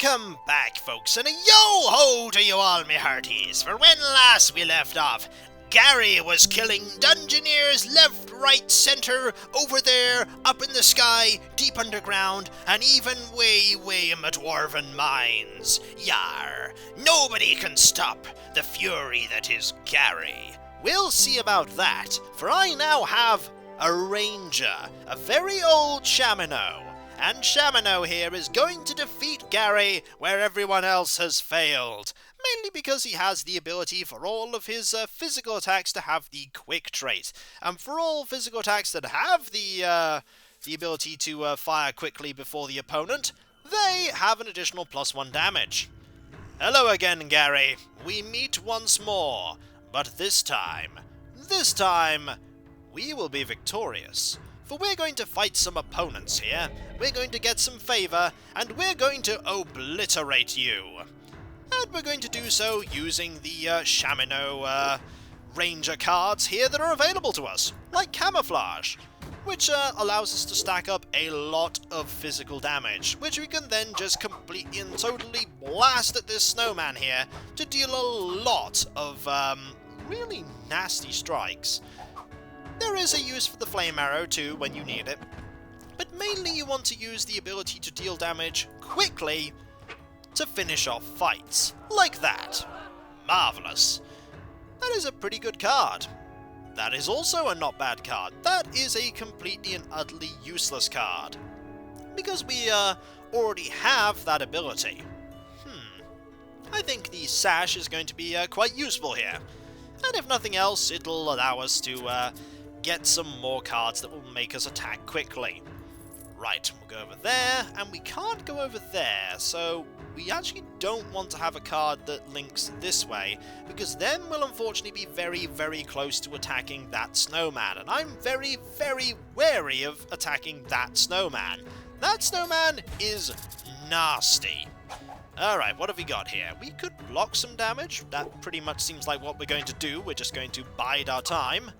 Welcome back, folks, and a yo-ho to you all, me hearties. For when last we left off, Garry was killing dungeoneers left, right, centre, over there, up in the sky, deep underground, and even way in the dwarven mines. Yar, nobody can stop the fury that is Garry. We'll see about that, for I now have a ranger, a very old Shamano. And Shamano here is going to defeat Garry where everyone else has failed. Mainly because he has the ability for all of his physical attacks to have the quick trait. And for all physical attacks that have the ability to fire quickly before the opponent, they have an additional +1 damage. Hello again, Garry. We meet once more. But this time, we will be victorious. For we're going to fight some opponents here, we're going to get some favour, and we're going to obliterate you. And we're going to do so using the Shamano Ranger cards here that are available to us, like Camouflage, which allows us to stack up a lot of physical damage, which we can then just completely and totally blast at this snowman here to deal a lot of really nasty strikes. There is a use for the flame arrow too when you need it, but mainly you want to use the ability to deal damage quickly to finish off fights, like that. Marvellous. That is a pretty good card. That is also a not bad card. That is a completely and utterly useless card, because we already have that ability. I think the sash is going to be quite useful here, and if nothing else, it'll allow us to get some more cards that will make us attack quickly. Right, we'll go over there, and we can't go over there, so we actually don't want to have a card that links this way, because then we'll unfortunately be very close to attacking that snowman, and I'm very wary of attacking that snowman. That snowman is nasty. Alright, what have we got here? We could block some damage. That pretty much seems like what we're going to do. We're just going to bide our time.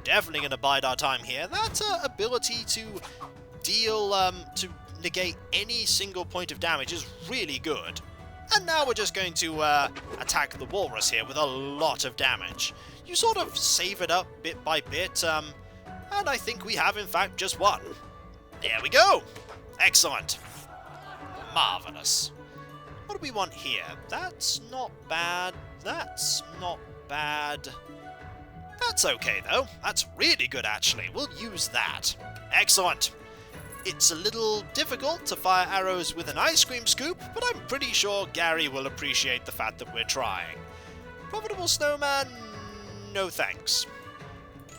Definitely going to bide our time here. That ability to deal, to negate any single point of damage is really good. And now we're just going to attack the walrus here with a lot of damage. You sort of save it up bit by bit, and I think we have in fact just won. There we go! Excellent. Marvellous. What do we want here? That's not bad. That's not bad. That's okay, though. That's really good, actually. We'll use that. Excellent. It's a little difficult to fire arrows with an ice cream scoop, but I'm pretty sure Garry will appreciate the fact that we're trying. Profitable snowman? No thanks.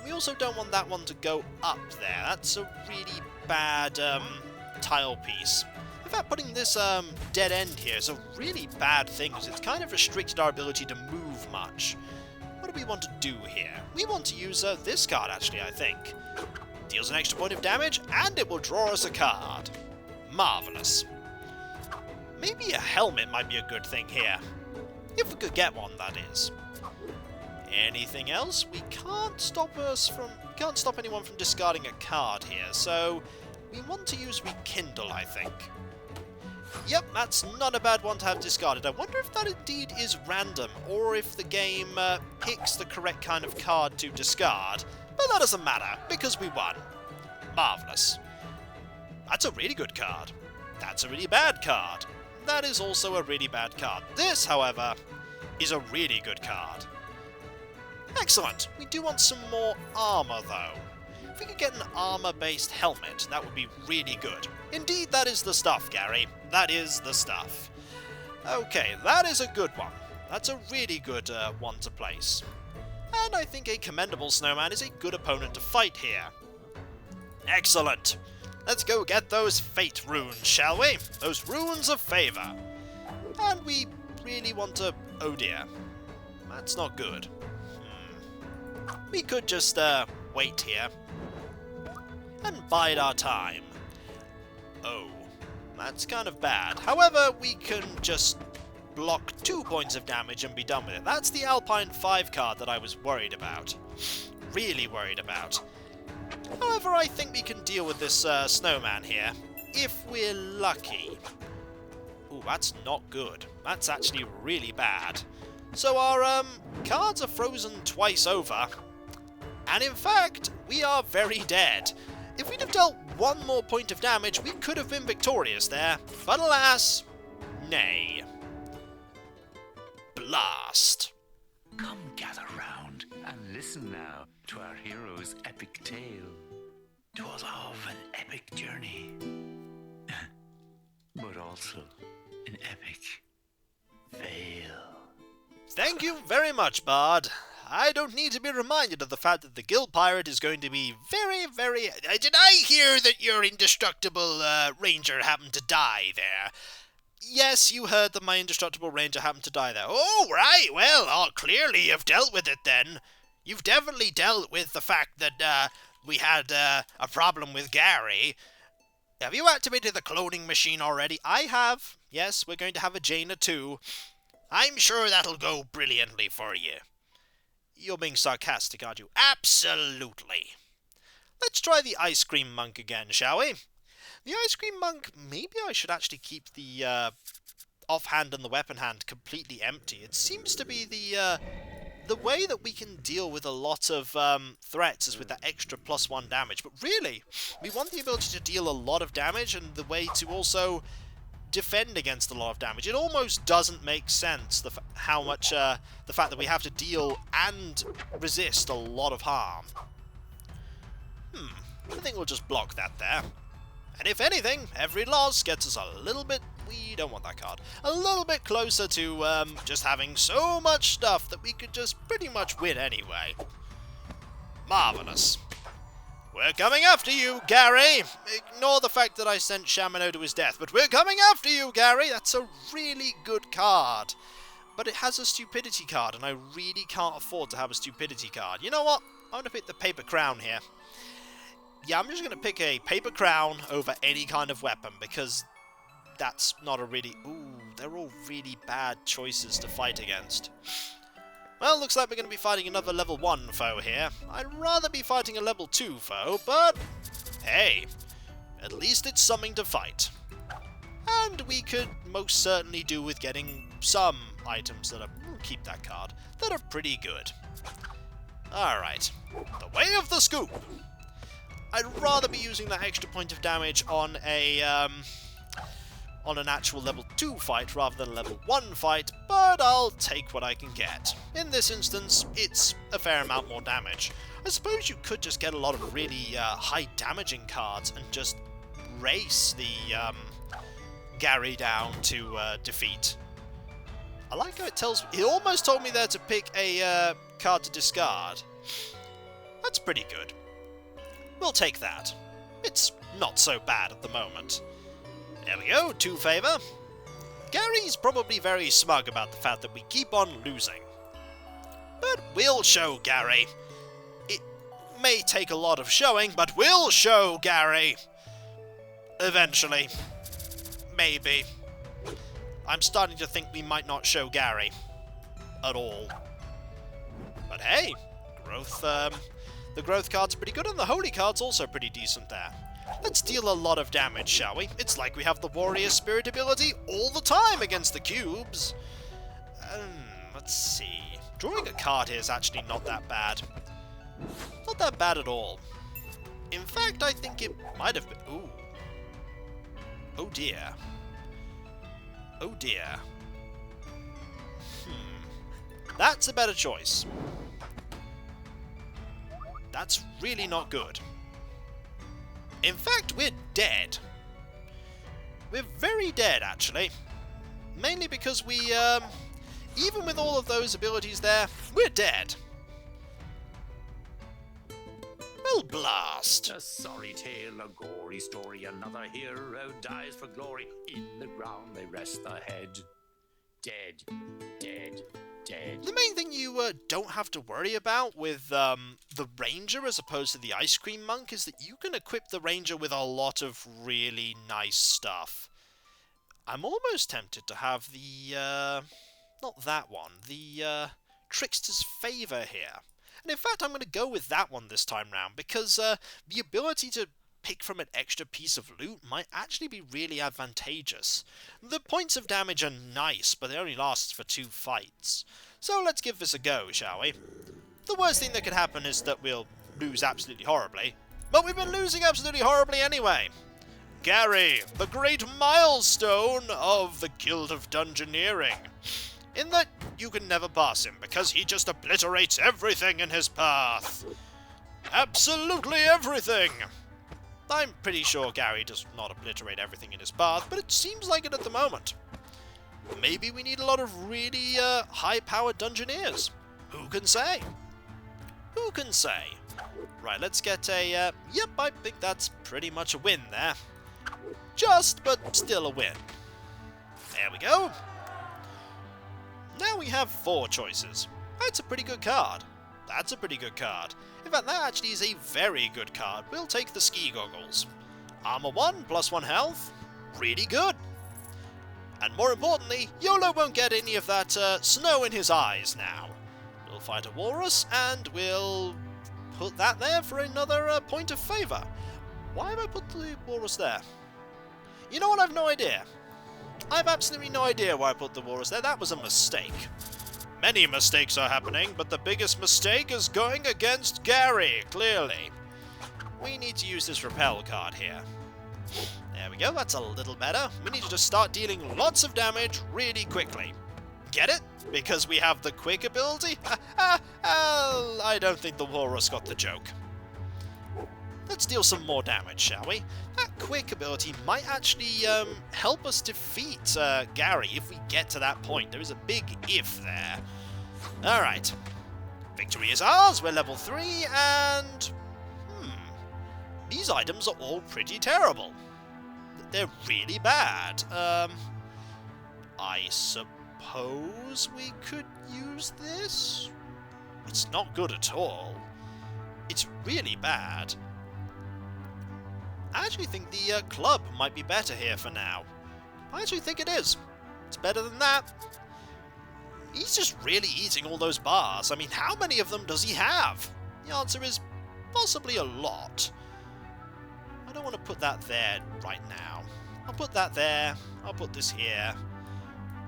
We also don't want that one to go up there. That's a really bad tile piece. In fact, putting this dead end here is a really bad thing, because it's kind of restricted our ability to move much. What do we want to do here? We want to use this card, actually, I think. Deals an extra point of damage, and it will draw us a card. Marvellous. Maybe a helmet might be a good thing here. If we could get one, that is. Anything else? We can't stop anyone from discarding a card here, so we want to use Rekindle, I think. Yep, that's not a bad one to have discarded. I wonder if that indeed is random, or if the game picks the correct kind of card to discard. But that doesn't matter, because we won. Marvellous. That's a really good card. That's a really bad card. That is also a really bad card. This, however, is a really good card. Excellent. We do want some more armour, though. If we could get an armour-based helmet, that would be really good. Indeed, that is the stuff, Garry. That is the stuff. Okay, that is a good one. That's a really good one to place. And I think a commendable snowman is a good opponent to fight here. Excellent. Let's go get those fate runes, shall we? Those runes of favour. And we really want to... Oh dear. That's not good. We could just wait here and bide our time. Oh, that's kind of bad. However, we can just block 2 points of damage and be done with it. That's the Alpine 5 card that I was worried about. Really worried about. However, I think we can deal with this snowman here, if we're lucky. Ooh, that's not good. That's actually really bad. So our cards are frozen twice over. And in fact, we are very dead. If we'd have dealt one more point of damage, we could have been victorious there. But alas, nay. Blast. Come gather round and listen now to our hero's epic tale. 'Twas of an epic journey, but also an epic fail. Thank you very much, Bard. I don't need to be reminded of the fact that the Guild Pirate is going to be very, very... Did I hear that your indestructible ranger happened to die there? Yes, you heard that my indestructible ranger happened to die there. Oh, right, well, clearly you've dealt with it then. You've definitely dealt with the fact that we had a problem with Garry. Have you activated the cloning machine already? I have. Yes, we're going to have a Jaina too. I'm sure that'll go brilliantly for you. You're being sarcastic, aren't you? Absolutely. Let's try the Ice Cream Monk again, shall we? The Ice Cream Monk, maybe I should actually keep the offhand and the weapon hand completely empty. It seems to be the way that we can deal with a lot of threats is with that extra +1 damage. But really, we want the ability to deal a lot of damage and the way to also defend against a lot of damage. It almost doesn't make sense the fact that we have to deal and resist a lot of harm. I think we'll just block that there. And if anything, every loss gets us a little bit... We don't want that card. A little bit closer to just having so much stuff that we could just pretty much win anyway. Marvellous. We're coming after you, Garry! Ignore the fact that I sent Shamano to his death, but we're coming after you, Garry! That's a really good card. But it has a stupidity card, and I really can't afford to have a stupidity card. You know what? I'm going to pick the paper crown here. Yeah, I'm just going to pick a paper crown over any kind of weapon, because that's not a really... Ooh, they're all really bad choices to fight against. Well, looks like we're going to be fighting another level 1 foe here. I'd rather be fighting a level 2 foe, but hey, at least it's something to fight. And we could most certainly do with getting some items that are... We'll keep that card. That are pretty good. Alright, the way of the scoop. I'd rather be using that extra point of damage on an actual level 2 fight rather than a level 1 fight, but I'll take what I can get. In this instance, it's a fair amount more damage. I suppose you could just get a lot of really high damaging cards and just race the Garry down to defeat. I like how it tells... It almost told me there to pick a card to discard. That's pretty good. We'll take that. It's not so bad at the moment. There we go, 2 favour. Garry's probably very smug about the fact that we keep on losing. But we'll show Garry. It may take a lot of showing, but we'll show Garry. Eventually. Maybe. I'm starting to think we might not show Garry. At all. But hey, growth, the growth card's pretty good, and the holy card's also pretty decent there. Let's deal a lot of damage, shall we? It's like we have the warrior spirit ability all the time against the cubes. Let's see. Drawing a card here is actually not that bad. Not that bad at all. In fact, I think it might have been... Ooh. Oh dear. Oh dear. That's a better choice. That's really not good. In fact, we're dead. We're very dead, actually. Mainly because we, even with all of those abilities there, we're dead. Well, blast. A sorry tale, a gory story, another hero dies for glory. In the ground they rest the head. Dead, dead, dead. The main thing you don't have to worry about with the ranger as opposed to the ice cream monk is that you can equip the ranger with a lot of really nice stuff. I'm almost tempted to have the, not that one, the Trickster's Favour here. And in fact, I'm going to go with that one this time round, because the ability to pick from an extra piece of loot might actually be really advantageous. The points of damage are nice, but they only last for 2 fights. So let's give this a go, shall we? The worst thing that could happen is that we'll lose absolutely horribly. But we've been losing absolutely horribly anyway. Garry, the great milestone of the Guild of Dungeoneering. In that you can never pass him, because he just obliterates everything in his path. Absolutely everything! I'm pretty sure Garry does not obliterate everything in his path, but it seems like it at the moment. Maybe we need a lot of really high-powered dungeoneers. Who can say? Who can say? Right, let's get a... yep, I think that's pretty much a win there. Just, but still a win. There we go. Now we have 4 choices. That's a pretty good card. That's a pretty good card. In fact, that actually is a very good card. We'll take the ski goggles. Armor 1, +1 health. Really good. And more importantly, YOLO won't get any of that snow in his eyes now. We'll fight a walrus, and we'll put that there for another point of favour. Why have I put the walrus there? You know what, I've no idea. I've absolutely no idea why I put the walrus there. That was a mistake. Many mistakes are happening, but the biggest mistake is going against Garry, clearly. We need to use this repel card here. There we go, that's a little better. We need to just start dealing lots of damage really quickly. Get it? Because we have the quick ability? I don't think the walrus got the joke. Let's deal some more damage, shall we? That quick ability might actually help us defeat Garry if we get to that point. There is a big if there. Alright. Victory is ours, we're level 3, and... these items are all pretty terrible. They're really bad. I suppose we could use this? It's not good at all. It's really bad. I actually think the club might be better here for now. I actually think it is. It's better than that. He's just really eating all those bars. I mean, how many of them does he have? The answer is possibly a lot. I don't want to put that there right now. I'll put that there. I'll put this here.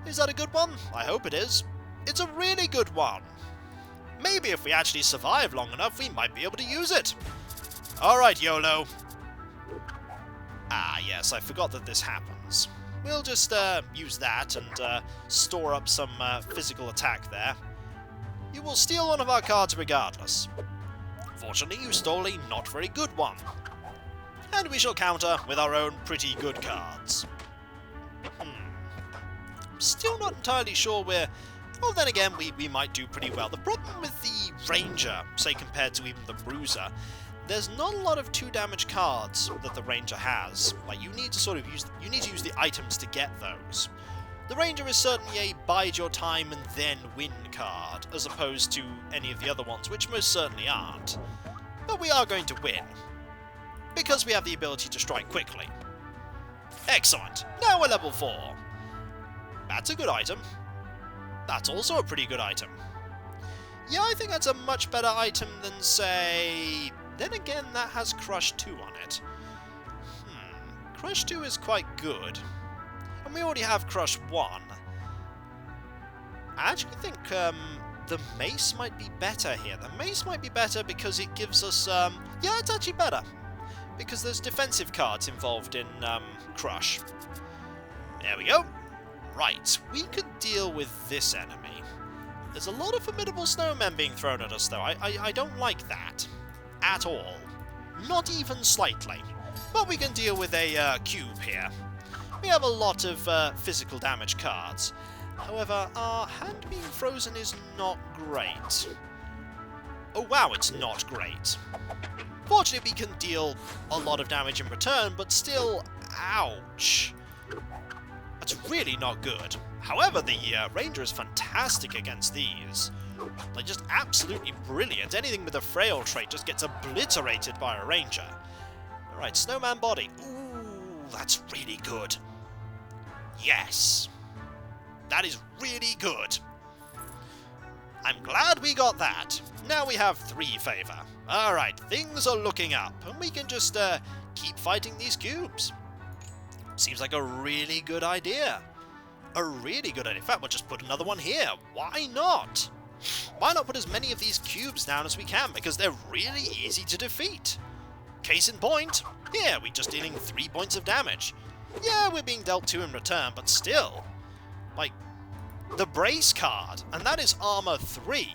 Is that a good one? I hope it is. It's a really good one. Maybe if we actually survive long enough, we might be able to use it. Alright, YOLO. Ah, yes, I forgot that this happens. We'll just use that and store up some physical attack there. You will steal one of our cards regardless. Fortunately, you stole a not very good one. And we shall counter with our own pretty good cards. Still not entirely sure where... Well, then again, we might do pretty well. The problem with the Ranger, say compared to even the Bruiser, there's not a lot of 2 damage cards that the Ranger has. Like, you need to sort of use the items to get those. The Ranger is certainly a bide your time and then win card, as opposed to any of the other ones, which most certainly aren't. But we are going to win, because we have the ability to strike quickly. Excellent! Now we're level 4. That's a good item. That's also a pretty good item. Yeah, I think that's a much better item than, say... Then again, that has Crush 2 on it. Crush 2 is quite good. And we already have Crush 1. I actually think the Mace might be better here. The Mace might be better because it gives us... yeah, it's actually better. Because there's defensive cards involved in Crush. There we go. Right, we could deal with this enemy. There's a lot of formidable snowmen being thrown at us, though. I don't like that. At all. Not even slightly. But we can deal with a cube here. We have a lot of physical damage cards. However, our hand being frozen is not great. Oh wow, it's not great. Fortunately, we can deal a lot of damage in return, but still, ouch. That's really not good. However, the Ranger is fantastic against these. They're just absolutely brilliant. Anything with a frail trait just gets obliterated by a Ranger. Alright, Snowman Body. Ooh, that's really good. Yes. That is really good. I'm glad we got that. Now we have 3 favor. Alright, things are looking up, and we can just keep fighting these cubes. Seems like a really good idea. A really good idea. In fact, we'll just put another one here. Why not? Why not put as many of these cubes down as we can? Because they're really easy to defeat. Case in point, here we're just dealing 3 points of damage. Yeah, we're being dealt 2 in return, but still. Like, the brace card, and that is armor 3.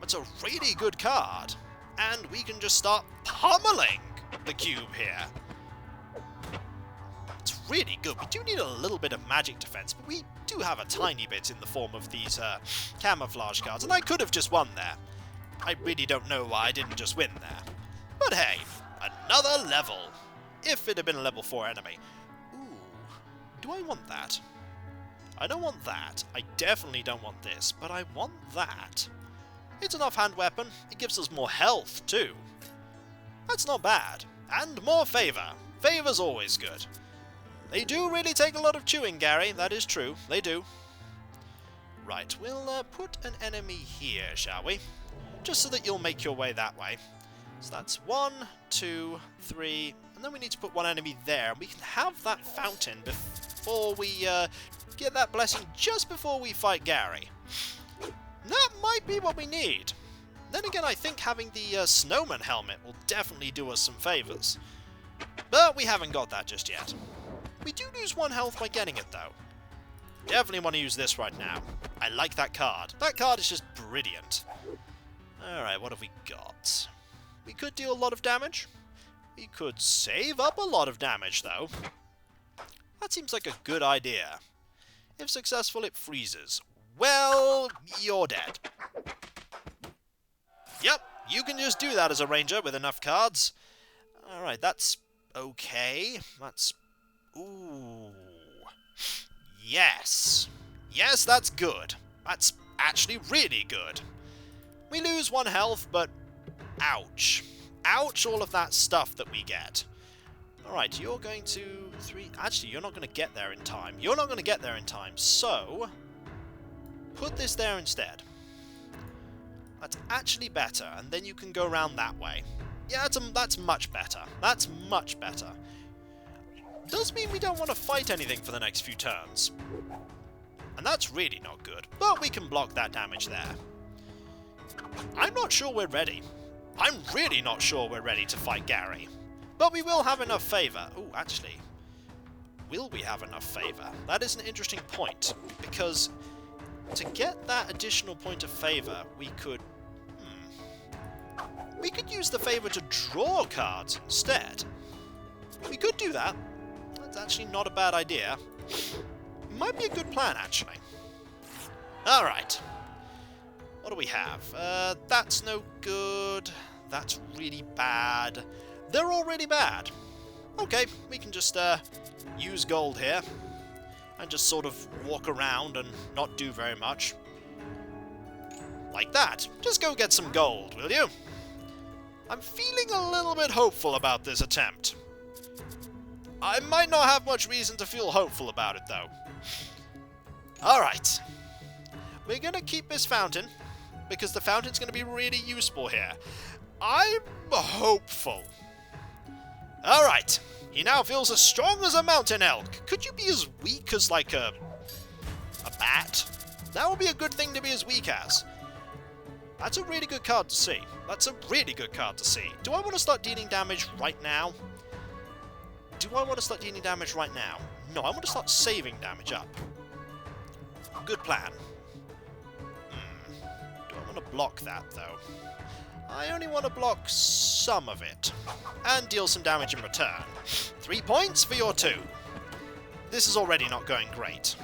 That's a really good card. And we can just start pummeling the cube here. It's really good. We do need a little bit of magic defense, but we do have a tiny bit in the form of these camouflage cards, and I could have just won there. I really don't know why I didn't just win there. But hey, another level. If it had been a level 4 enemy. Ooh, do I want that? I don't want that. I definitely don't want this, but I want that. It's an offhand weapon. It gives us more health, too. That's not bad. And more favor. Favor's always good. They do really take a lot of chewing, Garry. That is true. They do. Right, we'll put an enemy here, shall we? Just so that you'll make your way that way. So that's 1, 2, 3, and then we need to put one enemy there. We can have that fountain before we get that blessing just before we fight Garry. That might be what we need. Then again, I think having the snowman helmet will definitely do us some favors. But we haven't got that just yet. We do lose 1 health by getting it, though. Definitely want to use this right now. I like that card. That card is just brilliant. Alright, what have we got? We could deal a lot of damage. We could save up a lot of damage, though. That seems like a good idea. If successful, it freezes. Well, you're dead. Yep, you can just do that as a ranger with enough cards. Alright, that's okay. That's... ooh. Yes. Yes, that's good. That's actually really good. We lose 1 health, but ouch. Ouch, all of that stuff that we get. Alright, you're going to 3... actually, you're not going to get there in time. You're not going to get there in time, so... put this there instead. That's actually better, and then you can go around that way. Yeah, that's much better. That's much better. Does mean we don't want to fight anything for the next few turns. And that's really not good, but we can block that damage there. I'm not sure we're ready. I'm really not sure we're ready to fight Garry. But we will have enough favor. Oh, actually, will we have enough favor? That is an interesting point, because to get that additional point of favor, we could... we could use the favor to draw cards instead. We could do that. That's actually not a bad idea. Might be a good plan, actually. Alright. What do we have? That's no good. That's really bad. They're all really bad. Okay, we can just use gold here. And just sort of walk around and not do very much. Like that. Just go get some gold, will you? I'm feeling a little bit hopeful about this attempt. I might not have much reason to feel hopeful about it, though. Alright. We're going to keep this fountain, because the fountain's going to be really useful here. I'm hopeful. Alright. He now feels as strong as a mountain elk. Could you be as weak as, like, a bat? That would be a good thing to be as weak as. That's a really good card to see. That's a really good card to see. Do I want to start dealing damage right now? Do I want to start dealing damage right now? No, I want to start saving damage up. Good plan. Do I want to block that, though? I only want to block some of it. And deal some damage in return. 3 points for your 2. This is already not going great.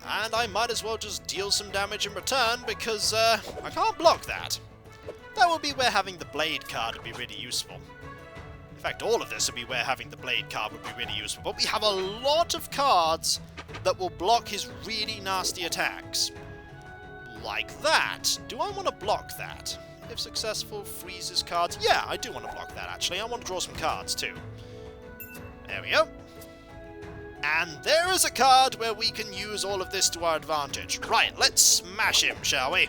And I might as well just deal some damage in return, because I can't block that. That would be where having the blade card would be really useful. In fact, all of this would be where having the blade card would be really useful. But we have a lot of cards that will block his really nasty attacks. Like that. Do I want to block that? If successful, freezes cards. Yeah, I do want to block that, actually. I want to draw some cards, too. There we go. And there is a card where we can use all of this to our advantage. Right, let's smash him, shall we?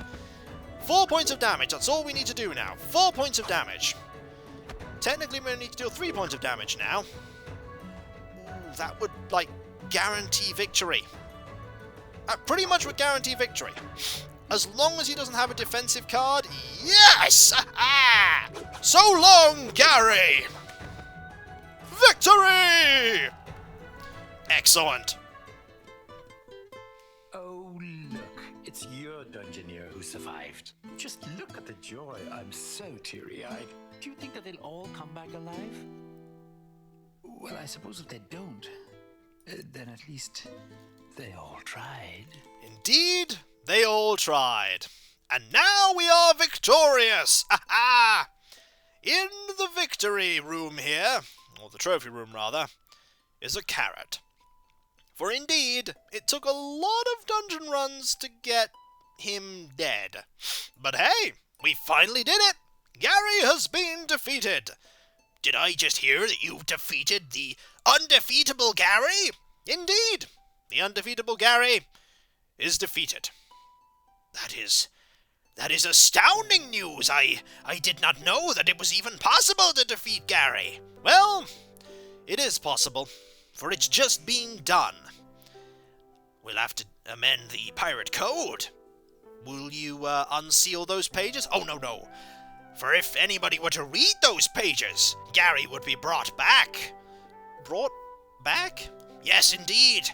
4 points of damage. That's all we need to do now. 4 points of damage. technically we only need to deal 3 points of damage now. Ooh, that would, like, guarantee victory. That pretty much would guarantee victory. As long as he doesn't have a defensive card, yes! So long, Garry! Victory! Excellent. Oh, look, it's your dungeoneer who survived. Just look at the joy. I'm so teary-eyed. Do you think that they'll all come back alive? Well, I suppose if they don't, then at least they all tried. Indeed, they all tried. And now we are victorious! Ha-ha! In the victory room here, or the trophy room rather, is a carrot. For indeed, it took a lot of dungeon runs to get him dead. But hey, we finally did it! Garry has been defeated! Did I just hear that you've defeated the undefeatable Garry? Indeed, the undefeatable Garry is defeated. That is astounding news! I did not know that it was even possible to defeat Garry. Well, it is possible, for it's just being done. We'll have to amend the pirate code. Will you unseal those pages? Oh, no. For if anybody were to read those pages, Garry would be brought back. Brought back? Yes, indeed.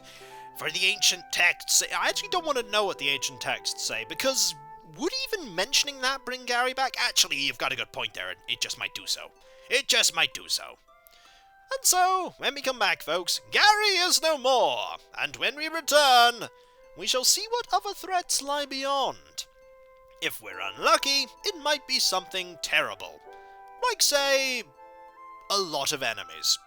For the ancient texts, I actually don't want to know what the ancient texts say, because would even mentioning that bring Garry back? Actually, you've got a good point there, it just might do so. It just might do so. And so, when we come back, folks, Garry is no more, and when we return, we shall see what other threats lie beyond. If we're unlucky, it might be something terrible. Like, say, a lot of enemies.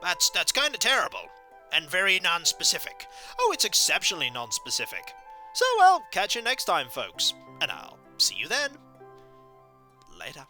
That's kind of terrible, and very non-specific. Oh, it's exceptionally non-specific. So, I'll catch you next time, folks, and I'll see you then. Later.